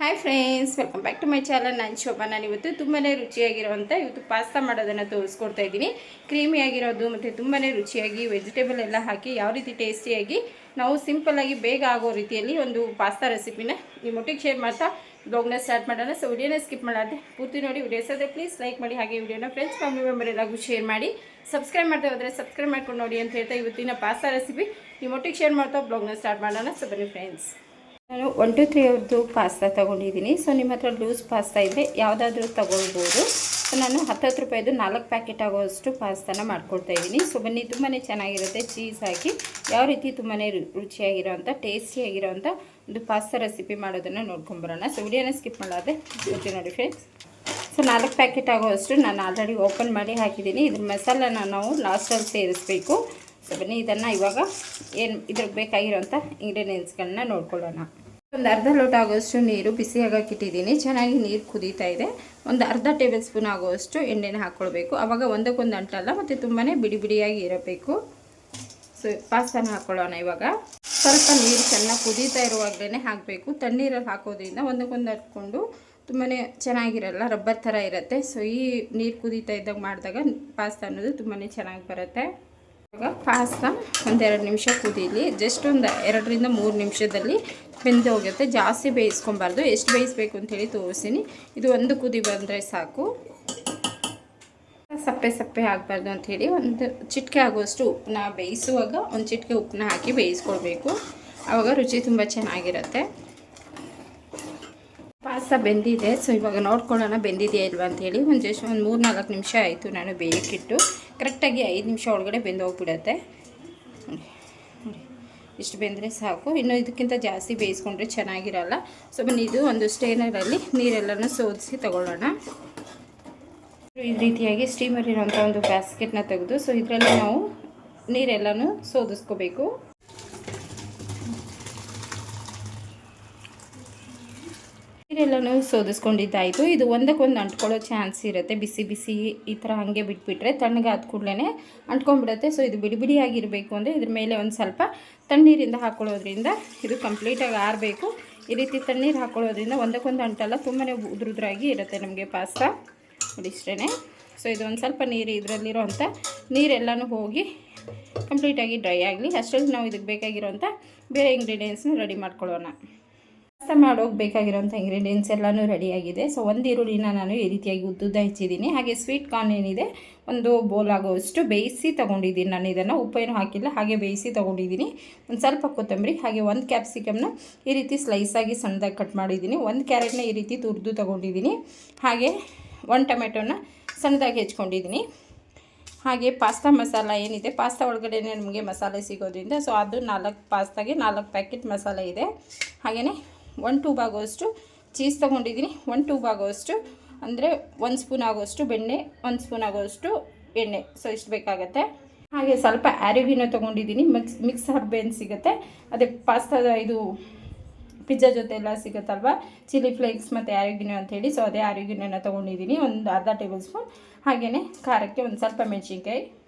Hi friends, welcome back to my channel. ನಾನು ಶೋಭಾ. ನಾನು ಇವತ್ತು ತುಂಬಾ ರುಚಿಯಾಗಿರುವಂಥ ಪಾಸ್ತಾ ಮಾಡೋದನ್ನು ತೋರಿಸ್ಕೊಡ್ತಾ ಇದ್ದೀನಿ. ಕ್ರೀಮಿಯಾಗಿರೋದು ಮತ್ತು ತುಂಬಾ ರುಚಿಯಾಗಿ ವೆಜಿಟೇಬಲ್ ಎಲ್ಲ ಹಾಕಿ ಯಾವ ರೀತಿ ಟೇಸ್ಟಿಯಾಗಿ ನಾವು ಸಿಂಪಲ್ಲಾಗಿ ಬೇಗ ಆಗೋ ರೀತಿಯಲ್ಲಿ ಒಂದು ಪಾಸ್ತಾ ರೆಸಿಪಿನ ನಿಮ್ಮೊಟ್ಟಿಗೆ ಶೇರ್ ಮಾಡ್ತಾ ಬ್ಲಾಗ್ನ ಸ್ಟಾರ್ಟ್ ಮಾಡೋಣ. ಸೊ ವಿಡಿಯೋನ ಸ್ಕಿಪ್ ಮಾಡಾದೆ ಪೂರ್ತಿ ನೋಡಿ. ವಿಡಿಯೋಸ್ ಆದರೆ ಪ್ಲೀಸ್ ಲೈಕ್ ಮಾಡಿ, ಹಾಗೆ ವಿಡಿಯೋನ ಫ್ರೆಂಡ್ಸ್ ಫ್ಯಾಮಿಲಿ ಮೆಂಬರ್ ಎಲ್ಲರಿಗೂ ಶೇರ್ ಮಾಡಿ. ಸಬ್ಸ್ಕ್ರೈಬ್ ಮಾಡ್ತಾ ಹೋದರೆ ಸಬ್ಸ್ಕ್ರೈಬ್ ಮಾಡ್ಕೊಂಡು ನೋಡಿ ಅಂತ ಹೇಳ್ತಾ ಇವತ್ತಿನ ಪಾಸ್ತಾ ರೆಸಿಪಿ ನಿಮ್ಮೊಟ್ಟಿಗೆ ಶೇರ್ ಮಾಡ್ತಾ ಬ್ಲಾಗ್ನ ಸ್ಟಾರ್ಟ್ ಮಾಡೋಣ. ಸೊ ಬನ್ನಿ ಫ್ರೆಂಡ್ಸ್. ನಾನು 1 2 3 ಅವ್ರದ್ದು ಪಾಸ್ತಾ ತೊಗೊಂಡಿದ್ದೀನಿ. ಸೊ ನಿಮ್ಮ ಹತ್ರ ಲೂಸ್ ಪಾಸ್ತಾ ಇದ್ದರೆ ಯಾವುದಾದ್ರೂ ತೊಗೊಳ್ಬೋದು. ಸೊ ನಾನು 10 ರೂಪಾಯಿದು 4 ಪ್ಯಾಕೆಟ್ ಆಗೋಷ್ಟು ಪಾಸ್ತಾನ ಮಾಡ್ಕೊಳ್ತಾಯಿದ್ದೀನಿ. ಸೊ ಬನ್ನಿ, ತುಂಬಾ ಚೆನ್ನಾಗಿರುತ್ತೆ. ಚೀಸ್ ಹಾಕಿ ಯಾವ ರೀತಿ ತುಂಬಾ ರುಚಿಯಾಗಿರೋವಂಥ ಟೇಸ್ಟಿಯಾಗಿರೋವಂಥ ಒಂದು ಪಾಸ್ತಾ ರೆಸಿಪಿ ಮಾಡೋದನ್ನು ನೋಡ್ಕೊಂಬರೋಣ. ಸೊ ವಿಡಿಯೋನ ಸ್ಕಿಪ್ ಮಾಡಾದೆ ಗೊತ್ತಿ ನೋಡಿ ಫ್ರೆಂಡ್ಸ್. ಸೊ 4 ಪ್ಯಾಕೆಟ್ ಆಗೋಷ್ಟು ನಾನು ಆಲ್ರೆಡಿ ಓಪನ್ ಮಾಡಿ ಹಾಕಿದ್ದೀನಿ. ಇದ್ರ ಮಸಾಲನ ನಾವು ಲಾಸ್ಟಲ್ಲಿ ಸೇರಿಸಬೇಕು. ಸೊ ಬನ್ನಿ, ಇದನ್ನು ಇವಾಗ ಇದ್ರಿಗೆ ಬೇಕಾಗಿರೋಂಥ ಇಂಗ್ರೀಡಿಯೆಂಟ್ಸ್ಗಳನ್ನ ನೋಡ್ಕೊಳ್ಳೋಣ. ಒಂದು ಅರ್ಧ ಲೋಟ ಆಗೋಷ್ಟು ನೀರು ಬಿಸಿ ಆಗೋಕ್ಕಿಟ್ಟಿದ್ದೀನಿ. ಚೆನ್ನಾಗಿ ನೀರು ಕುದೀತಾ ಇದೆ. ಒಂದು ಅರ್ಧ ಟೇಬಲ್ ಸ್ಪೂನ್ ಆಗೋಷ್ಟು ಎಣ್ಣೆನ ಹಾಕ್ಕೊಳ್ಬೇಕು. ಆವಾಗ ಒಂದಕ್ಕೊಂದು ಅಂಟಲ್ಲ ಮತ್ತು ತುಂಬಾ ಬಿಡಿ ಬಿಡಿಯಾಗಿ ಇರಬೇಕು. ಸೊ ಪಾಸ್ತಾನ ಹಾಕ್ಕೊಳ್ಳೋಣ. ಇವಾಗ ಸ್ವಲ್ಪ ನೀರು ಚೆನ್ನಾಗಿ ಕುದೀತಾ ಇರುವಾಗಲೇ ಹಾಕಬೇಕು. ತಣ್ಣೀರಲ್ಲಿ ಹಾಕೋದ್ರಿಂದ ಒಂದಕ್ಕೊಂದು ಹಟ್ಕೊಂಡು ತುಂಬಾ ಚೆನ್ನಾಗಿರಲ್ಲ, ರಬ್ಬರ್ ಥರ ಇರುತ್ತೆ. ಸೊ ಈ ನೀರು ಕುದೀತಾ ಇದ್ದಾಗ ಮಾಡಿದಾಗ ಪಾಸ್ತಾ ಅನ್ನೋದು ತುಂಬಾ ಚೆನ್ನಾಗಿ ಬರುತ್ತೆ. ಇವಾಗ ಪಾಸ್ತಾ 1-2 ನಿಮಿಷ ಕುದೀಲಿ. ಜಸ್ಟ್ ಒಂದು 2 ರಿಂದ 3 ನಿಮಿಷದಲ್ಲಿ ಬೆಂದು ಹೋಗುತ್ತೆ. ಜಾಸ್ತಿ ಬೇಯಿಸ್ಕೊಬಾರ್ದು. ಎಷ್ಟು ಬೇಯಿಸ್ಬೇಕು ಅಂಥೇಳಿ ತೋರಿಸ್ತೀನಿ. ಇದು ಒಂದು ಕುದಿ ಬಂದರೆ ಸಾಕು. ಸಪ್ಪೆ ಸಪ್ಪೆ ಆಗಬಾರ್ದು ಅಂಥೇಳಿ ಒಂದು ಚಿಟಿಕೆ ಆಗುವಷ್ಟು ಉಪ್ಪನ್ನ ಬೇಯಿಸುವಾಗ ಒಂದು ಚಿಟಿಕೆ ಉಪ್ಪನ್ನ ಹಾಕಿ ಬೇಯಿಸ್ಕೊಳ್ಬೇಕು. ಆವಾಗ ರುಚಿ ತುಂಬ ಚೆನ್ನಾಗಿರುತ್ತೆ. ಪಾಸ್ತಾ ಬೆಂದಿದೆ. ಸೊ ಇವಾಗ ನೋಡ್ಕೊಳ್ಳೋಣ ಬೆಂದಿದೆಯಾ ಇಲ್ವಾ ಅಂಥೇಳಿ. ಜಸ್ಟ್ ಒಂದು 3-4 ನಿಮಿಷ ಆಯಿತು ನಾನು ಬೇಯಕ್ಕಿಟ್ಟು. ಕರೆಕ್ಟಾಗಿ 5 ನಿಮಿಷ ಒಳಗಡೆ ಬೆಂದು ಹೋಗ್ಬಿಡುತ್ತೆ. ಇಷ್ಟು ಬೆಂದರೆ ಸಾಕು. ಇನ್ನು ಇದಕ್ಕಿಂತ ಜಾಸ್ತಿ ಬೇಯಿಸ್ಕೊಂಡ್ರೆ ಚೆನ್ನಾಗಿರಲ್ಲ. ಸೊ ಬನ್ನಿ, ಇದು ಒಂದು ಸ್ಟೇನರಲ್ಲಿ ನೀರೆಲ್ಲನೂ ಸೋದಿಸಿ ತಗೊಳ್ಳೋಣ. ಈ ರೀತಿಯಾಗಿ ಸ್ಟೀಮರ್ ಇರೋಂಥ ಒಂದು ಬ್ಯಾಸ್ಕೆಟ್ನ ತೆಗೆದು ಸೊ ಇದರಲ್ಲಿ ನಾವು ನೀರೆಲ್ಲನೂ ಸೋದಿಸ್ಕೋಬೇಕು. ನೀರೆಲ್ಲನೂ ಸೋದಿಸ್ಕೊಂಡಿದ್ದಾಯಿತು. ಇದು ಒಂದಕ್ಕೊಂದು ಅಂಟ್ಕೊಳ್ಳೋ ಚಾನ್ಸ್ ಇರುತ್ತೆ. ಬಿಸಿ ಬಿಸಿ ಈ ಥರ ಹಾಗೆ ಬಿಟ್ಬಿಟ್ರೆ ತಣ್ಣಗೆ ಆದ ಕೂಡಲೇ ಅಂಟ್ಕೊಂಡ್ಬಿಡುತ್ತೆ. ಸೊ ಇದು ಬಿಡಿ ಬಿಡಿಯಾಗಿರಬೇಕು ಅಂದರೆ ಇದ್ರ ಮೇಲೆ ಒಂದು ಸ್ವಲ್ಪ ತಣ್ಣೀರಿಂದ ಹಾಕ್ಕೊಳ್ಳೋದ್ರಿಂದ ಇದು ಕಂಪ್ಲೀಟಾಗಿ ಆರಬೇಕು. ಈ ರೀತಿ ತಣ್ಣೀರು ಹಾಕ್ಕೊಳ್ಳೋದ್ರಿಂದ ಒಂದಕ್ಕೊಂದು ಅಂಟಲ್ಲ, ತುಂಬಾ ಉದುರುದ್ರಾಗಿ ಇರುತ್ತೆ ನಮಗೆ ಪಾಸ್ತಾ. ನೋಡಿ ಇಷ್ಟೇ. ಸೊ ಇದು ಒಂದು ಸ್ವಲ್ಪ ನೀರು ಇದರಲ್ಲಿರೋವಂಥ ನೀರೆಲ್ಲನೂ ಹೋಗಿ ಕಂಪ್ಲೀಟಾಗಿ ಡ್ರೈ ಆಗಲಿ. ಅಷ್ಟರಲ್ಲಿ ನಾವು ಇದಕ್ಕೆ ಬೇಕಾಗಿರೋಂಥ ಬೇರೆ ಇಂಗ್ರೀಡಿಯೆಂಟ್ಸ್ನ ರೆಡಿ ಮಾಡ್ಕೊಳ್ಳೋಣ. ಪಾಸ್ತಾ ಮಾಡೋಕೆ ಬೇಕಾಗಿರೋಂಥ ಇಂಗ್ರೀಡಿಯೆಂಟ್ಸ್ ಎಲ್ಲನೂ ರೆಡಿಯಾಗಿದೆ. ಸೊ ಒಂದು ಈರುಳ್ಳಿನ ನಾನು ಈ ರೀತಿಯಾಗಿ ಉದ್ದುದ್ದ ಹೆಚ್ಚಿದ್ದೀನಿ. ಹಾಗೆ ಸ್ವೀಟ್ ಕಾರ್ನ್ ಏನಿದೆ ಒಂದು ಬೌಲ್ ಆಗೋಷ್ಟು ಬೇಯಿಸಿ ತೊಗೊಂಡಿದ್ದೀನಿ. ನಾನು ಇದನ್ನು ಉಪ್ಪೇನು ಹಾಕಿಲ್ಲ, ಹಾಗೆ ಬೇಯಿಸಿ ತೊಗೊಂಡಿದ್ದೀನಿ. ಒಂದು ಸ್ವಲ್ಪ ಕೊತ್ತಂಬರಿ, ಹಾಗೆ ಒಂದು ಕ್ಯಾಪ್ಸಿಕಮ್ನ ಈ ರೀತಿ ಸ್ಲೈಸಾಗಿ ಸಣ್ಣದಾಗಿ ಕಟ್ ಮಾಡಿದ್ದೀನಿ. ಒಂದು ಕ್ಯಾರೆಟ್ನ ಈ ರೀತಿ ತುರಿದು ತೊಗೊಂಡಿದ್ದೀನಿ. ಹಾಗೆ 1 ಟೊಮೆಟೊನ ಸಣ್ಣದಾಗಿ ಹೆಚ್ಕೊಂಡಿದ್ದೀನಿ. ಹಾಗೆ ಪಾಸ್ತಾ ಮಸಾಲ ಏನಿದೆ, ಪಾಸ್ತಾ ಒಳಗಡೆ ನಮಗೆ ಮಸಾಲೆ ಸಿಗೋದ್ರಿಂದ ಸೊ ಅದು 4 ಪಾಸ್ತಾಗೆ 4 ಪ್ಯಾಕೆಟ್ ಮಸಾಲೆ ಇದೆ. ಹಾಗೆಯೇ 1 ಟ್ಯೂಬ್ ಆಗೋಷ್ಟು ಚೀಸ್ ತೊಗೊಂಡಿದ್ದೀನಿ. 1 ಟ್ಯೂಬ್ ಆಗೋಷ್ಟು ಅಂದರೆ 1 ಸ್ಪೂನ್ ಆಗೋಷ್ಟು ಬೆಣ್ಣೆ, 1 ಸ್ಪೂನ್ ಆಗೋಷ್ಟು ಎಣ್ಣೆ. ಸೊ ಇಷ್ಟು ಬೇಕಾಗುತ್ತೆ. ಹಾಗೆ ಸ್ವಲ್ಪ ಆರಿಗಿನೋ ತೊಗೊಂಡಿದ್ದೀನಿ. ಮಿಕ್ಸ್ ಹರ್ಬ್ ಏನು ಸಿಗುತ್ತೆ, ಅದೇ ಪಾಸ್ತಾದ ಇದು ಪಿಜ್ಜಾ ಜೊತೆ ಎಲ್ಲ ಸಿಗುತ್ತಲ್ವ, ಚಿಲ್ಲಿ ಫ್ಲೇಕ್ಸ್ ಮತ್ತು ಆರಿಗಿನೋ ಅಂಥೇಳಿ. ಸೊ ಅದೇ ಆರಿಗಿನೋನ ತೊಗೊಂಡಿದ್ದೀನಿ, ಒಂದು ಅರ್ಧ ಟೇಬಲ್ ಸ್ಪೂನ್. ಹಾಗೆಯೇ ಖಾರಕ್ಕೆ ಒಂದು ಸ್ವಲ್ಪ ಮೆಣಸಿನ್ಕಾಯಿ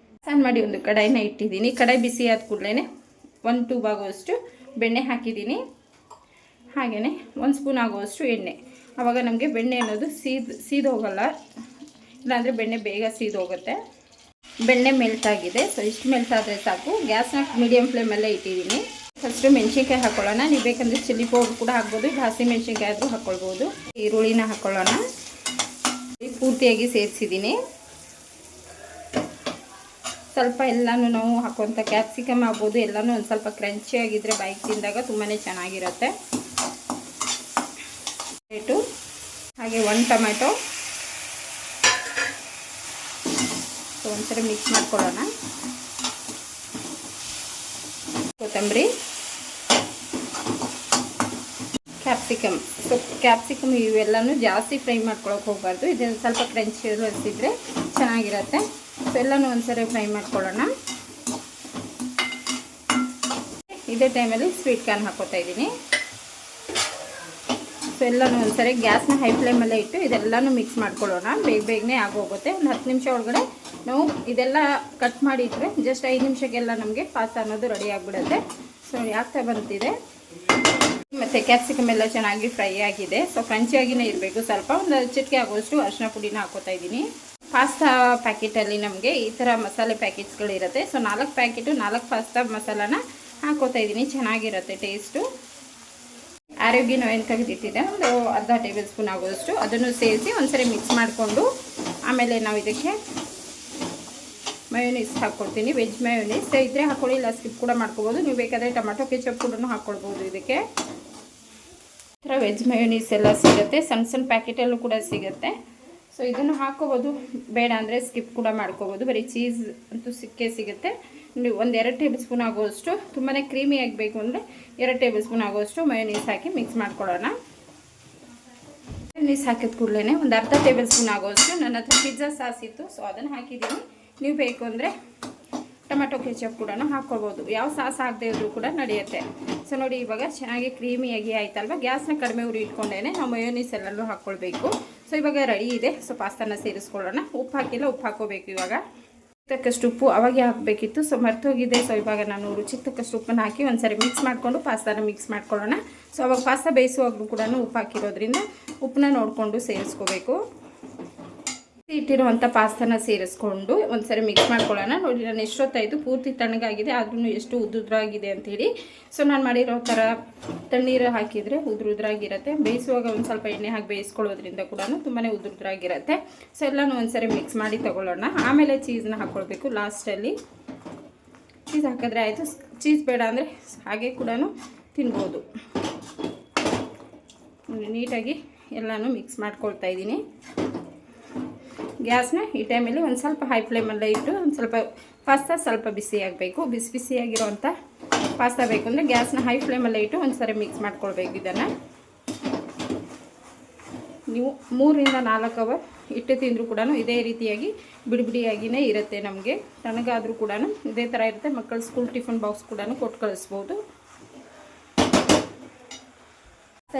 ಸಣ್ಣ ಮಾಡಿ ಒಂದು ಕಡಾಯಿನ ಇಟ್ಟಿದ್ದೀನಿ. ಕಡಾಯಿ ಬಿಸಿ ಆದ ಕೂಡಲೇ 1 ಟ್ಯೂಬ್ ಆಗೋಷ್ಟು ಬೆಣ್ಣೆ ಹಾಕಿದ್ದೀನಿ. ಹಾಗೆಯೇ 1 ಸ್ಪೂನ್ ಆಗೋಷ್ಟು ಎಣ್ಣೆ. ಆವಾಗ ನಮಗೆ ಬೆಣ್ಣೆ ಅನ್ನೋದು ಸೀದು ಹೋಗಲ್ಲ, ಇಲ್ಲಾಂದರೆ ಬೆಣ್ಣೆ ಬೇಗ ಸೀದು ಹೋಗುತ್ತೆ. ಬೆಣ್ಣೆ ಮೆಲ್ಟಾಗಿದೆ. ಸೊ ಇಷ್ಟು ಮೆಲ್ಟಾದರೆ ಸಾಕು. ಗ್ಯಾಸ್ನ ಮೀಡಿಯಮ್ ಫ್ಲೇಮಲ್ಲೇ ಇಟ್ಟಿದ್ದೀನಿ. ಫಸ್ಟು ಮೆಣಸಿನ್ಕಾಯಿ ಹಾಕ್ಕೊಳ್ಳೋಣ. ನೀವು ಬೇಕಂದರೆ ಚಿಲ್ಲಿ ಪೌಡ್ರ್ ಕೂಡ ಹಾಕ್ಬೋದು, ಹಸಿ ಮೆಣಸಿನ್ಕಾಯಿ ಆದರೂ ಹಾಕ್ಕೊಳ್ಬೋದು. ಈರುಳ್ಳಿನ ಹಾಕ್ಕೊಳ್ಳೋಣ. ಪೂರ್ತಿಯಾಗಿ ಸೇರಿಸಿದ್ದೀನಿ. ಸ್ವಲ್ಪ ಎಲ್ಲನೂ ನಾವು ಹಾಕುವಂಥ ಕ್ಯಾಪ್ಸಿಕಮ್ ಆಗ್ಬೋದು, ಎಲ್ಲನೂ ಒಂದು ಸ್ವಲ್ಪ ಕ್ರಂಚಿಯಾಗಿದ್ದರೆ ಬಾಯಿಗೆ ತಿಂದಾಗ ತುಂಬಾ ಚೆನ್ನಾಗಿರುತ್ತೆ. ಹಾಗೆ 1 ಟೊಮೆಟೊ. ಸೊ ಒಂದ್ಸರಿ ಮಿಕ್ಸ್ ಮಾಡ್ಕೊಳ್ಳೋಣ. ಕೊತ್ತಂಬರಿ, ಕ್ಯಾಪ್ಸಿಕಮ್. ಸೊ ಕ್ಯಾಪ್ಸಿಕಮ್ ಇವೆಲ್ಲನೂ ಜಾಸ್ತಿ ಫ್ರೈ ಮಾಡ್ಕೊಳಕ್ಕೆ ಹೋಗಬಾರ್ದು. ಇದನ್ನು ಸ್ವಲ್ಪ ಕ್ರಂಚಿ ಇರಿಸಿದ್ರೆ ಚೆನ್ನಾಗಿರುತ್ತೆ. ಸೊ ಎಲ್ಲನೂ ಒಂದ್ಸರಿ ಫ್ರೈ ಮಾಡ್ಕೊಳ್ಳೋಣ. ಇದೇ ಟೈಮಲ್ಲಿ ಸ್ವೀಟ್ ಕಾರ್ನ್ ಹಾಕೋತಾ ಇದ್ದೀನಿ. ಸೊ ಎಲ್ಲನೂ ಒಂದ್ಸರಿ ಗ್ಯಾಸ್ನ ಹೈ ಫ್ಲೇಮಲ್ಲೇ ಇಟ್ಟು ಇದೆಲ್ಲನೂ ಮಿಕ್ಸ್ ಮಾಡ್ಕೊಳ್ಳೋಣ. ಬೇಗನೆ ಆಗೋಗುತ್ತೆ. ಒಂದು 10 ನಿಮಿಷ ಒಳಗಡೆ ನಾವು ಇದೆಲ್ಲ ಕಟ್ ಮಾಡಿಟ್ರೆ ಜಸ್ಟ್ 5 ನಿಮಿಷಕ್ಕೆಲ್ಲ ನಮಗೆ ಪಾಸ್ತಾ ಅನ್ನೋದು ರೆಡಿ ಆಗಿಬಿಡುತ್ತೆ. ಸೊ ಆಗ್ತಾ ಬಂತಿದೆ. ಮತ್ತು ಕ್ಯಾಪ್ಸಿಕಮ್ ಎಲ್ಲ ಚೆನ್ನಾಗಿ ಫ್ರೈ ಆಗಿದೆ. ಸೊ ಕ್ರಂಚಿಯಾಗಿಯೇ ಇರಬೇಕು. ಸ್ವಲ್ಪ ಒಂದು ಚಿಟಿಕೆ ಆಗೋಷ್ಟು ಅರಿಶಿನ ಪುಡಿನ ಹಾಕೋತಾ ಇದ್ದೀನಿ. ಪಾಸ್ತಾ ಪ್ಯಾಕೆಟಲ್ಲಿ ನಮಗೆ ಈ ಥರ ಮಸಾಲೆ ಪ್ಯಾಕೆಟ್ಸ್ಗಳಿರುತ್ತೆ. ಸೊ 4 ಪ್ಯಾಕೆಟು 4 ಪಾಸ್ತಾ ಮಸಾಲಾನ ಹಾಕೋತಾ ಇದ್ದೀನಿ. ಚೆನ್ನಾಗಿರುತ್ತೆ ಟೇಸ್ಟು. ಆರೋಗ್ಯನೂ ಏನು ತೆಗೆದಿಟ್ಟಿದೆ ಒಂದು ಅರ್ಧ ಟೇಬಲ್ ಸ್ಪೂನ್ ಆಗೋಷ್ಟು ಅದನ್ನು ಸೇರಿಸಿ ಒಂದ್ಸರಿ ಮಿಕ್ಸ್ ಮಾಡಿಕೊಂಡು ಆಮೇಲೆ ನಾವು ಇದಕ್ಕೆ ಮಯೋನೀಸ್ ಹಾಕ್ಕೊಳ್ತೀನಿ. ವೆಜ್ ಮಯೋನೀಸ್ ಇದ್ದರೆ ಹಾಕ್ಕೊಳ್ಳಿ, ಇಲ್ಲ ಸ್ಕಿಪ್ ಕೂಡ ಮಾಡ್ಕೋಬೋದು. ನೀವು ಬೇಕಾದರೆ ಟೊಮೆಟೊ ಕೆಚಪ್ ಕೂಡ ಹಾಕ್ಕೊಳ್ಬೋದು. ಇದಕ್ಕೆ ಈ ಥರ ವೆಜ್ ಮಯೋನೀಸ್ ಎಲ್ಲ ಸಿಗುತ್ತೆ, ಸಣ್ಣ ಸಣ್ಣ ಪ್ಯಾಕೆಟಲ್ಲೂ ಕೂಡ ಸಿಗುತ್ತೆ. ಸೊ ಇದನ್ನು ಹಾಕ್ಕೋಬೋದು, ಬೇಡ ಅಂದರೆ ಸ್ಕಿಪ್ ಕೂಡ ಮಾಡ್ಕೋಬೋದು. ಬರೀ ಚೀಸ್ ಅಂತೂ ಸಿಗುತ್ತೆ. ನೀವು ಒಂದು 2 ಟೇಬಲ್ ಸ್ಪೂನ್ ಆಗೋಷ್ಟು, ತುಂಬಾ ಕ್ರೀಮಿ ಆಗಬೇಕು ಅಂದರೆ 2 ಟೇಬಲ್ ಸ್ಪೂನ್ ಆಗೋಷ್ಟು ಮಯೋನೀಸ್ ಹಾಕಿ ಮಿಕ್ಸ್ ಮಾಡ್ಕೊಳ್ಳೋಣ. ಮಯೋನೀಸ್ ಹಾಕಿದ ಕೂಡಲೇ ಒಂದು ಅರ್ಧ ಟೇಬಲ್ ಸ್ಪೂನ್ ಆಗೋಷ್ಟು ನನ್ನ ಹತ್ರ ಪಿಜ್ಜಾ ಸಾಸ್ ಇತ್ತು. ಸೊ ಅದನ್ನು ಹಾಕಿದ್ದೀನಿ. ನೀವು ಬೇಕು ಅಂದರೆ ಟೊಮೆಟೊ ಕೆಚಪ್ ಕೂಡ ಹಾಕ್ಕೊಳ್ಬೋದು. ಯಾವ ಸಾಸ್ ಹಾಕದೇ ಇದ್ರೂ ಕೂಡ ನಡೆಯುತ್ತೆ. ಸೊ ನೋಡಿ ಇವಾಗ ಚೆನ್ನಾಗಿ ಕ್ರೀಮಿಯಾಗಿ ಆಯ್ತಲ್ವ. ಗ್ಯಾಸ್ನ ಕಡಿಮೆ ಉರಿ ಇಟ್ಕೊಂಡೇ ನಾವು ಮಯೋನೀಸ್ ಎಲ್ಲರೂ ಹಾಕ್ಕೊಳ್ಬೇಕು. ಸೊ ಇವಾಗ ರೆಡಿ ಇದೆ. ಸೊ ಪಾಸ್ತಾನ ಸೇರಿಸ್ಕೊಳ್ಳೋಣ. ಉಪ್ಪು ಹಾಕಿಲ್ಲ, ಉಪ್ಪು ಹಾಕ್ಕೋಬೇಕು. ಇವಾಗ ತಕ್ಕಷ್ಟು ಉಪ್ಪು ಅವಾಗೆ ಹಾಕಬೇಕಿತ್ತು. ಸೊ ಮರ್ತೋಗಿದೆ. ಸೊ ಇವಾಗ ನಾನು ರುಚಿಗೆ ತಕ್ಕಷ್ಟು ಉಪ್ಪನ್ನು ಹಾಕಿ ಒಂದ್ಸರಿ ಮಿಕ್ಸ್ ಮಾಡಿಕೊಂಡು ಪಾಸ್ತಾನ ಮಿಕ್ಸ್ ಮಾಡ್ಕೊಳ್ಳೋಣ. ಸೊ ಅವಾಗ ಪಾಸ್ತಾ ಬೇಯಿಸುವಾಗಲೂ ಕೂಡ ಉಪ್ಪು ಹಾಕಿರೋದ್ರಿಂದ ಉಪ್ಪನ್ನ ನೋಡಿಕೊಂಡು ಸೇರಿಸ್ಕೋಬೇಕು. ಇಟ್ಟಿರುವಂಥ ಪಾಸ್ತಾನ ಸೇರಿಸ್ಕೊಂಡು ಒಂದ್ಸರಿ ಮಿಕ್ಸ್ ಮಾಡ್ಕೊಳ್ಳೋಣ. ನೋಡಿ ನಾನು ಎಷ್ಟೊತ್ತಾಯಿತು, ಪೂರ್ತಿ ತಣ್ಣಗಾಗಿದೆ, ಆದ್ರೂ ಎಷ್ಟು ಉದ್ದುದ್ರಾಗಿದೆ ಅಂಥೇಳಿ. ಸೊ ನಾನು ಮಾಡಿರೋ ಥರ ತಣ್ಣೀರು ಹಾಕಿದರೆ ಉದ್ರಾಗಿರುತ್ತೆ. ಬೇಯಿಸುವಾಗ ಒಂದು ಸ್ವಲ್ಪ ಎಣ್ಣೆ ಹಾಕಿ ಬೇಯಿಸ್ಕೊಳ್ಳೋದ್ರಿಂದ ಕೂಡ ತುಂಬಾ ಉದ್ರಾಗಿರುತ್ತೆ. ಸೊ ಎಲ್ಲನೂ ಒಂದ್ಸರಿ ಮಿಕ್ಸ್ ಮಾಡಿ ತಗೊಳ್ಳೋಣ. ಆಮೇಲೆ ಚೀಸ್ನ ಹಾಕ್ಕೊಳ್ಬೇಕು ಲಾಸ್ಟಲ್ಲಿ. ಚೀಸ್ ಹಾಕಿದ್ರೆ ಆಯಿತು. ಚೀಸ್ ಬೇಡ ಅಂದರೆ ಹಾಗೆ ಕೂಡ ತಿನ್ಬೋದು. ನೀಟಾಗಿ ಎಲ್ಲನೂ ಮಿಕ್ಸ್ ಮಾಡ್ಕೊಳ್ತಾ ಇದ್ದೀನಿ. ಗ್ಯಾಸ್ನ ಈ ಟೈಮಲ್ಲಿ ಒಂದು ಸ್ವಲ್ಪ ಹೈ ಫ್ಲೇಮಲ್ಲೇ ಇಟ್ಟು ಒಂದು ಸ್ವಲ್ಪ ಪಾಸ್ತಾ ಸ್ವಲ್ಪ ಬಿಸಿ ಆಗಬೇಕು. ಬಿಸಿಯಾಗಿರೋವಂಥ ಪಾಸ್ತಾ ಬೇಕು ಅಂದರೆ ಗ್ಯಾಸ್ನ ಹೈ ಫ್ಲೇಮಲ್ಲೇ ಇಟ್ಟು ಒಂದು ಸರಿ ಮಿಕ್ಸ್ ಮಾಡ್ಕೊಳ್ಬೇಕು. ಇದನ್ನು ನೀವು 3 ರಿಂದ 4 ಅವರ್ ಇಟ್ಟು ತಿಂದರೂ ಕೂಡ ಇದೇ ರೀತಿಯಾಗಿ ಬಿಡಿಯಾಗಿಯೇ ಇರುತ್ತೆ. ನಮಗೆ ತಣ್ಣಗಾದರೂ ಕೂಡ ಇದೇ ಥರ ಇರುತ್ತೆ. ಮಕ್ಕಳು ಸ್ಕೂಲ್ ಟಿಫನ್ ಬಾಕ್ಸ್ ಕೂಡ ಕೊಟ್ಟು ಕಳಿಸ್ಬೋದು.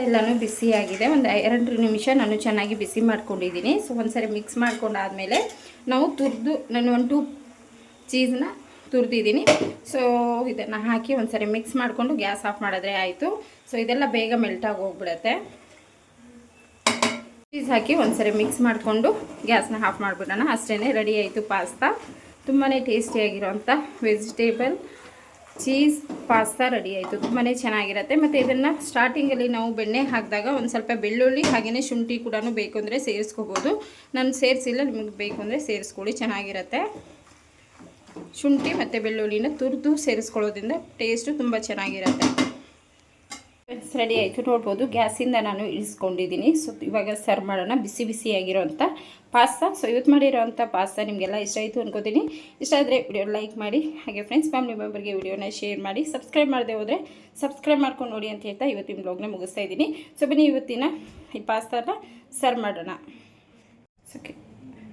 ಎಲ್ಲನೂ ಬಿಸಿಯಾಗಿದೆ. ಒಂದು 2 ನಿಮಿಷ ನಾನು ಚೆನ್ನಾಗಿ ಬಿಸಿ ಮಾಡ್ಕೊಂಡಿದ್ದೀನಿ. ಸೊ ಒಂದ್ಸರಿ ಮಿಕ್ಸ್ ಮಾಡ್ಕೊಂಡಾದಮೇಲೆ ನಾವು ನಾನು 1-2 ಚೀಸ್ನ ತುರಿದಿದ್ದೀನಿ. ಸೊ ಇದನ್ನು ಹಾಕಿ ಒಂದ್ಸರಿ ಮಿಕ್ಸ್ ಮಾಡಿಕೊಂಡು ಗ್ಯಾಸ್ ಆಫ್ ಮಾಡಿದ್ರೆ ಆಯಿತು. ಸೊ ಇದೆಲ್ಲ ಬೇಗ ಮೆಲ್ಟಾಗಿ ಹೋಗ್ಬಿಡುತ್ತೆ. ಚೀಸ್ ಹಾಕಿ ಒಂದ್ಸರಿ ಮಿಕ್ಸ್ ಮಾಡಿಕೊಂಡು ಗ್ಯಾಸ್ನ ಆಫ್ ಮಾಡಿಬಿಡೋಣ. ಅಷ್ಟೇ, ರೆಡಿ ಆಯಿತು ಪಾಸ್ತಾ. ತುಂಬಾ ಟೇಸ್ಟಿಯಾಗಿರೋಂಥ ವೆಜಿಟೇಬಲ್ ಚೀಸ್ ಪಾಸ್ತಾ ರೆಡಿ ಆಯಿತು. ತುಂಬಾ ಚೆನ್ನಾಗಿರುತ್ತೆ. ಮತ್ತು ಇದನ್ನು ಸ್ಟಾರ್ಟಿಂಗಲ್ಲಿ ನಾವು ಬೆಣ್ಣೆ ಹಾಕಿದಾಗ ಒಂದು ಸ್ವಲ್ಪ ಬೆಳ್ಳುಳ್ಳಿ ಹಾಗೆಯೇ ಶುಂಠಿ ಕೂಡ ಬೇಕು ಅಂದರೆ ಸೇರಿಸ್ಕೋಬೋದು. ನಾನು ಸೇರಿಸಿಲ್ಲ, ನಿಮಗೆ ಬೇಕು ಅಂದರೆ ಸೇರಿಸ್ಕೊಳ್ಳಿ, ಚೆನ್ನಾಗಿರುತ್ತೆ. ಶುಂಠಿ ಮತ್ತು ಬೆಳ್ಳುಳ್ಳಿನ ತುರಿದು ಸೇರಿಸ್ಕೊಳ್ಳೋದ್ರಿಂದ ಟೇಸ್ಟು ತುಂಬ ಚೆನ್ನಾಗಿರುತ್ತೆ. ರೆಡಿ ಆಯಿತು, ನೋಡ್ಬೋದು. ಗ್ಯಾಸಿಂದ ನಾನು ಇಳಿಸ್ಕೊಂಡಿದ್ದೀನಿ. ಸೊ ಇವಾಗ ಸರ್ವ್ ಮಾಡೋಣ ಬಿಸಿಯಾಗಿರೋಂಥ ಪಾಸ್ತಾ. ಸೊ ಇವತ್ತು ಮಾಡಿರೋಂಥ ಪಾಸ್ತಾ ನಿಮಗೆಲ್ಲ ಇಷ್ಟ ಆಯಿತು ಅನ್ಕೋತೀನಿ. ಇಷ್ಟ ಆದರೆ ವಿಡಿಯೋ ಲೈಕ್ ಮಾಡಿ, ಹಾಗೆ ಫ್ರೆಂಡ್ಸ್ ಫ್ಯಾಮಿಲಿ ಮೆಂಬರ್ಗೆ ವಿಡಿಯೋನ ಶೇರ್ ಮಾಡಿ. ಸಬ್ಸ್ಕ್ರೈಬ್ ಮಾಡದೆ ಹೋದರೆ ಸಬ್ಸ್ಕ್ರೈಬ್ ಮಾಡ್ಕೊಂಡು ನೋಡಿ ಅಂತ ಹೇಳ್ತಾ ಇವತ್ತಿನ ಬ್ಲಾಗ್ನ ಮುಗಿಸ್ತಾ ಇದ್ದೀನಿ. ಸೊ ಬನ್ನಿ ಇವತ್ತಿನ ಈ ಪಾಸ್ತಾನ ಸರ್ವ್ ಮಾಡೋಣ. ಓಕೆ,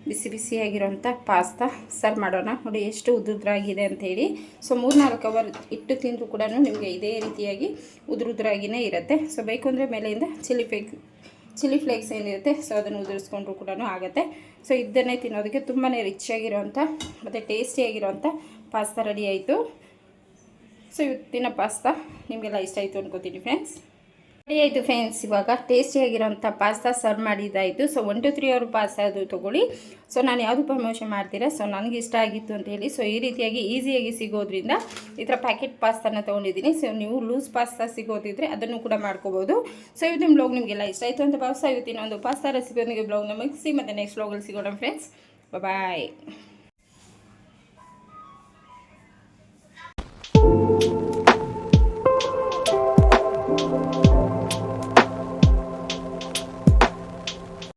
ಬಿಸಿಯಾಗಿರೋಂಥ ಪಾಸ್ತಾ ಸರ್ವ್ ಮಾಡೋಣ. ನೋಡಿ ಎಷ್ಟು ಉದ್ರಾಗಿದೆ ಅಂಥೇಳಿ. ಸೊ 3-4 ಅವರ್ ಇಟ್ಟು ತಿಂದರೂ ಕೂಡ ನಿಮಗೆ ಇದೇ ರೀತಿಯಾಗಿ ಉದ್ರಾಗಿಯೇ ಇರುತ್ತೆ. ಸೊ ಬೇಕು ಅಂದರೆ ಮೇಲೆಯಿಂದ ಚಿಲ್ಲಿ ಫ್ಲೇಕ್ಸ್ ಏನಿರುತ್ತೆ ಸೊ ಅದನ್ನು ಉದುರಿಸ್ಕೊಂಡ್ರೂ ಕೂಡ ಆಗುತ್ತೆ. ಸೊ ಇದನ್ನೇ ತಿನ್ನೋದಕ್ಕೆ ತುಂಬಾ ರಿಚ್ ಆಗಿರೋಂಥ ಮತ್ತು ಟೇಸ್ಟಿಯಾಗಿರೋಂಥ ಪಾಸ್ತಾ ರೆಡಿ ಆಯಿತು. ಸೊ ಇವತ್ತಿನ ಪಾಸ್ತಾ ನಿಮಗೆಲ್ಲ ಇಷ್ಟ ಆಯಿತು ಅನ್ಕೋತೀನಿ ಫ್ರೆಂಡ್ಸ್. ರೆಡಿ ಆಯಿತು ಫ್ರೆಂಡ್ಸ್. ಇವಾಗ ಟೇಸ್ಟಿಯಾಗಿರೋಂಥ ಪಾಸ್ತಾ ಸರ್ವ್ ಮಾಡಿದ್ದಾಯಿತು. ಸೊ 1 to 3 ಅವರ್ ಪಾಸ್ತಾ ಅದು ತೊಗೊಳ್ಳಿ. ಸೊ ನಾನು ಯಾವುದು ಪ್ರಮೋಷನ್ ಮಾಡ್ತೀರಾ, ಸೊ ನನಗೆ ಇಷ್ಟ ಆಗಿತ್ತು ಅಂತೇಳಿ ಸೊ ಈ ರೀತಿಯಾಗಿ ಈಸಿಯಾಗಿ ಸಿಗೋದ್ರಿಂದ ಈ ಥರ ಪ್ಯಾಕೆಟ್ ಪಾಸ್ತಾನ ತೊಗೊಂಡಿದ್ದೀನಿ. ಸೊ ನೀವು ಲೂಸ್ ಪಾಸ್ತಾ ಸಿಗೋದಿದ್ರೆ ಅದನ್ನು ಕೂಡ ಮಾಡ್ಕೋಬೋದು. ಸೊ ಇವತ್ತಿನ ಬ್ಲಾಗ್ ನಿಮಗೆಲ್ಲ ಇಷ್ಟ ಆಯಿತು ಅಂತ ಭಾವಿಸ್ತಾ ಇವತ್ತಿನ ಒಂದು ಪಾಸ್ತಾ ರೆಸಿಪಿಯೊಂದಿಗೆ ಬ್ಲಾಗ್ನ ಮುಗಿಸಿ ಮತ್ತು ನೆಕ್ಸ್ಟ್ ಬ್ಲಾಗಲ್ಲಿ ಸಿಗೋಣ ಫ್ರೆಂಡ್ಸ್. ಬಾಯ್.